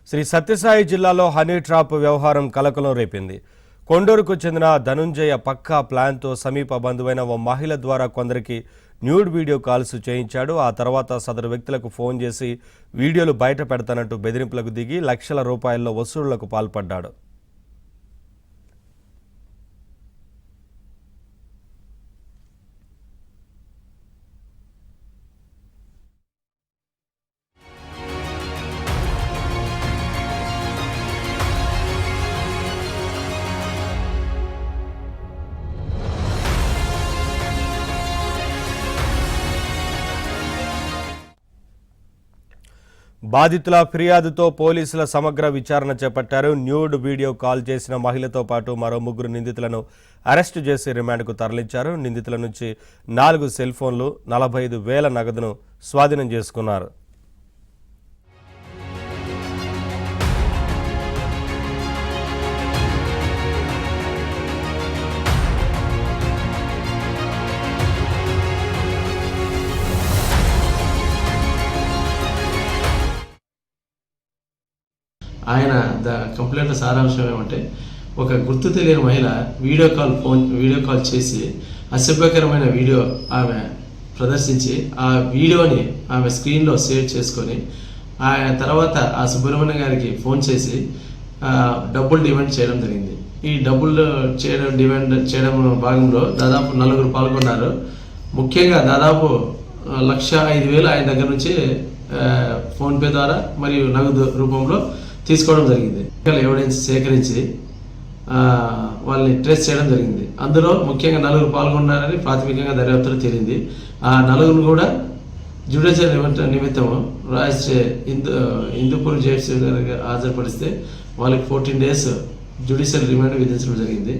శ్రీ సత్యసాయి జిల్లాలో honey trap వ్యవహారం కలకలం రేపింది. కొండూరుకు చెందిన ధనుంజయ పక్కా ప్లాన్తో సమీప బంధువైన ఓ మహిళ ద్వారా కొందరికి న్యూడ్ వీడియో కాల్స్ చేయించాడు. ఆ తర్వాత సదరు వ్యక్తులకు ఫోన్ చేసి వీడియోలు బయట పెడతానంటూ బెదిరింపులకు దిగి లక్షల రూపాయల్లో వసూళ్లకు పాల్పడ్డాడు. బాధితుల ఫిర్యాదుతో పోలీసుల సమగ్ర విచారణ చేపట్టారు. న్యూడ్ వీడియో కాల్ చేసిన మహిళతో పాటు మరో 3 నిందితులను అరెస్టు చేసి రిమాండ్కు తరలించారు. నిందితుల నుంచి 4 సెల్ ఫోన్లు, 45,000 నగదును స్వాధీనం చేసుకున్నారు. ఆయన కంప్లైంట్ సారాంశం ఏమంటే, ఒక గుర్తు తెలియని మహిళ వీడియో కాల్ చేసి అసభ్యకరమైన వీడియో ఆమె ప్రదర్శించి ఆ వీడియోని ఆమె స్క్రీన్లో సేవ్ చేసుకొని ఆ తర్వాత ఆ సుబ్రహ్మణ్యం గారికి ఫోన్ చేసి డబ్బులు డిమాండ్ చేయడం జరిగింది. ఈ డబ్బులు డిమాండ్ చేయడం భాగంలో దాదాపు 4 పాల్గొన్నారు. ముఖ్యంగా దాదాపు 1,05,000 ఆయన దగ్గర నుంచి ఫోన్పే ద్వారా మరియు నగదు రూపంలో తీసుకోవడం జరిగింది. ఎవిడెన్స్ సేకరించి వాళ్ళని ట్రేస్ చేయడం జరిగింది. అందులో ముఖ్యంగా 4 పాల్గొన్నారని ప్రాథమికంగా దర్యాప్తులో తేలింది. ఆ 4 కూడా జ్యుడిషియల్ నిమిత్తం హిందూపూర్ జడ్జి గారికి హాజరుపరిస్తే వాళ్ళకి 14 days జ్యుడిషియల్ రిమాండ్ విధించడం జరిగింది.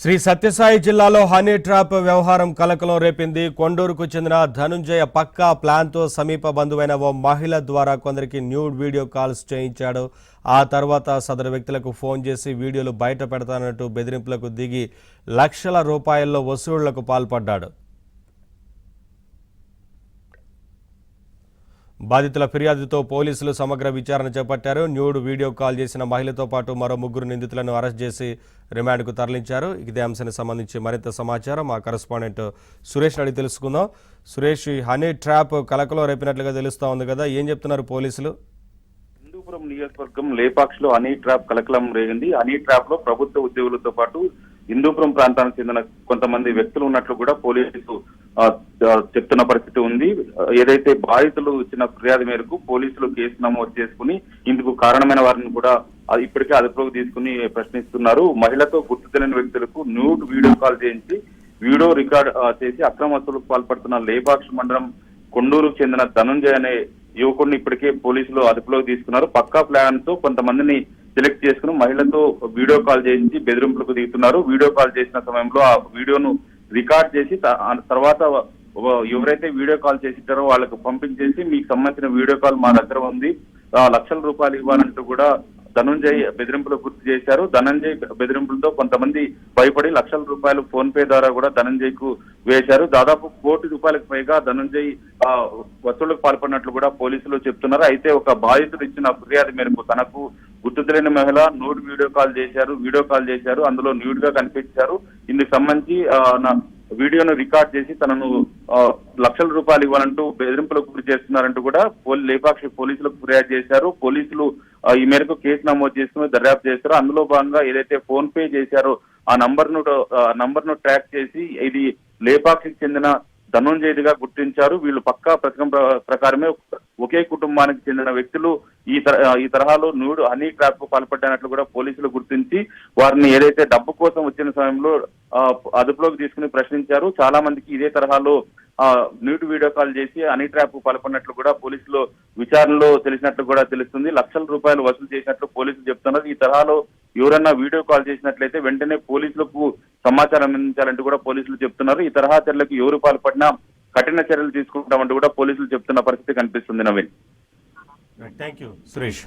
శ్రీ సత్యసాయి జిల్లాలో హనీ ట్రాప్ వ్యవహారం కలకలం రేపింది. కొండూరుకు చెందిన ధనుంజయ పక్కా ప్లాన్తో సమీప బంధువైన ఓ మహిళ ద్వారా కొందరికి న్యూడ్ వీడియో కాల్స్ చేయించాడు. ఆ తర్వాత సదరు వ్యక్తులకు ఫోన్ చేసి వీడియోలు బయట పెడతానంటూ బెదిరింపులకు దిగి లక్షల రూపాయల్లో వసూళ్లకు పాల్పడ్డాడు. బాధితుల ఫిర్యాదుతో పోలీసులు సమగ్ర విచారణ చేపట్టారు. న్యూడ్ వీడియో కాల్ చేసిన మహిళతో పాటు మరో 3 నిందితులను అరెస్ట్ చేసి రిమాండ్కు తరలించారు. ఇదే అంశానికి సంబంధించి మరింత సమాచారం మా కరెస్పాండెంట్ సురేష్ అడిగి తెలుసుకుందాం. సురేష్, హనీ ట్రాప్ కలకలం రేపినట్లుగా తెలుస్తా ఉంది కదా, ఏం చెప్తున్నారు పోలీసులు? హిందూపురం నియోజకవర్గం లేపాక్ష్ లో హనీ ట్రాప్ కలకలం రేగింది. హనీ ట్రాప్ లో ప్రభుత్వ ఉద్యోగులతో పాటు హిందూపురం ప్రాంతానికి చెందిన కొంతమంది వ్యక్తులు ఉన్నట్లు కూడా పోలీసులు చెప్తున్న పరిస్థితి ఉంది. ఏదైతే బాధితులు ఇచ్చిన ఫిర్యాదు మేరకు పోలీసులు కేసు నమోదు చేసుకుని ఇందుకు కారణమైన వారిని కూడా ఇప్పటికే అదుపులోకి తీసుకుని ప్రశ్నిస్తున్నారు. మహిళతో గుర్తు తెలియని వ్యక్తులకు న్యూడ్ వీడియో కాల్ చేయించి వీడియో రికార్డ్ చేసి అక్రమ వసూలుకు పాల్పడుతున్న లేపాక్ష్ మండలం కొండూరుకు చెందిన ధనుంజయ్ అనే యువకుడిని ఇప్పటికే పోలీసులు అదుపులోకి తీసుకున్నారు. పక్కా ప్లాన్ తో కొంతమందిని సెలెక్ట్ చేసుకుని మహిళతో వీడియో కాల్ చేయించి బెదిరింపులకు దిగుతున్నారు. వీడియో కాల్ చేసిన సమయంలో ఆ వీడియోను రికార్డ్ చేసి తర్వాత ఎవరైతే వీడియో కాల్ చేసింటారో వాళ్ళకు పంపించేసి మీకు సంబంధించిన వీడియో కాల్ మా దగ్గర ఉంది, లక్షల రూపాయలు ఇవ్వాలంటూ కూడా ధనుంజయ్ బెదిరింపులకు గుర్తు చేశారు. ధనంజయ్ బెదిరింపులతో కొంతమంది భయపడి లక్షల రూపాయలు ఫోన్ పే ద్వారా కూడా ధనంజయ్ కు వేశారు. దాదాపు 1 కోటి రూపాయలకు పైగా ధనంజయ్ వసూళ్లకు పాల్పడినట్లు కూడా పోలీసులు చెప్తున్నారు. అయితే ఒక బాధితుడు ఇచ్చిన ఫిర్యాదు మేరకు తనకు గుర్తు తెలియని మహిళ న్యూడ్ వీడియో కాల్ చేశారు. అందులో న్యూడ్ గా కనిపించారు. ఇందుకు సంబంధించి వీడియోను రికార్డ్ చేసి తనను లక్షల రూపాయలు ఇవ్వాలంటూ బెదిరింపులకు గురి చేస్తున్నారంటూ కూడా లేపాక్షి పోలీసులకు ఫిర్యాదు చేశారు. పోలీసులు ఈ మేరకు కేసు నమోదు చేసుకుని దర్యాప్తు చేశారు. అందులో భాగంగా ఏదైతే ఫోన్ పే చేశారో ఆ నంబర్ ను ట్రాక్ చేసి ఇది లేపాక్షికి చెందిన ధనుంజయ్గా గుర్తించారు. వీళ్ళు పక్కా పథకం ప్రకారమే ఒకే కుటుంబానికి చెందిన వ్యక్తులు ఈ తరహాలో న్యూడ్ హనీ ట్రాప్ కు పాల్పడ్డానట్లు కూడా పోలీసులు గుర్తించి వారిని ఏదైతే డబ్బు కోసం వచ్చిన సమయంలో అదుపులోకి తీసుకుని ప్రశ్నించారు. చాలా మందికి ఇదే తరహాలో న్యూడ్ వీడియో కాల్ చేసి హనీ ట్రాప్ కు పాల్పడినట్లు కూడా పోలీసులు విచారణలో తెలిసినట్లు కూడా తెలుస్తుంది. లక్షల రూపాయలు వసూలు చేసినట్లు పోలీసులు చెప్తున్నారు. ఈ తరహాలో ఎవరన్నా వీడియో కాల్ చేసినట్లయితే వెంటనే పోలీసులకు సమాచారం అందించాలంటూ కూడా పోలీసులు చెప్తున్నారు. ఈ తరహా చర్యలకు ఎవరు పాల్పడినా కఠిన చర్యలు తీసుకుంటామంటూ కూడా పోలీసులు చెప్తున్న పరిస్థితి కనిపిస్తుంది. నవీన్. Thank you Suresh.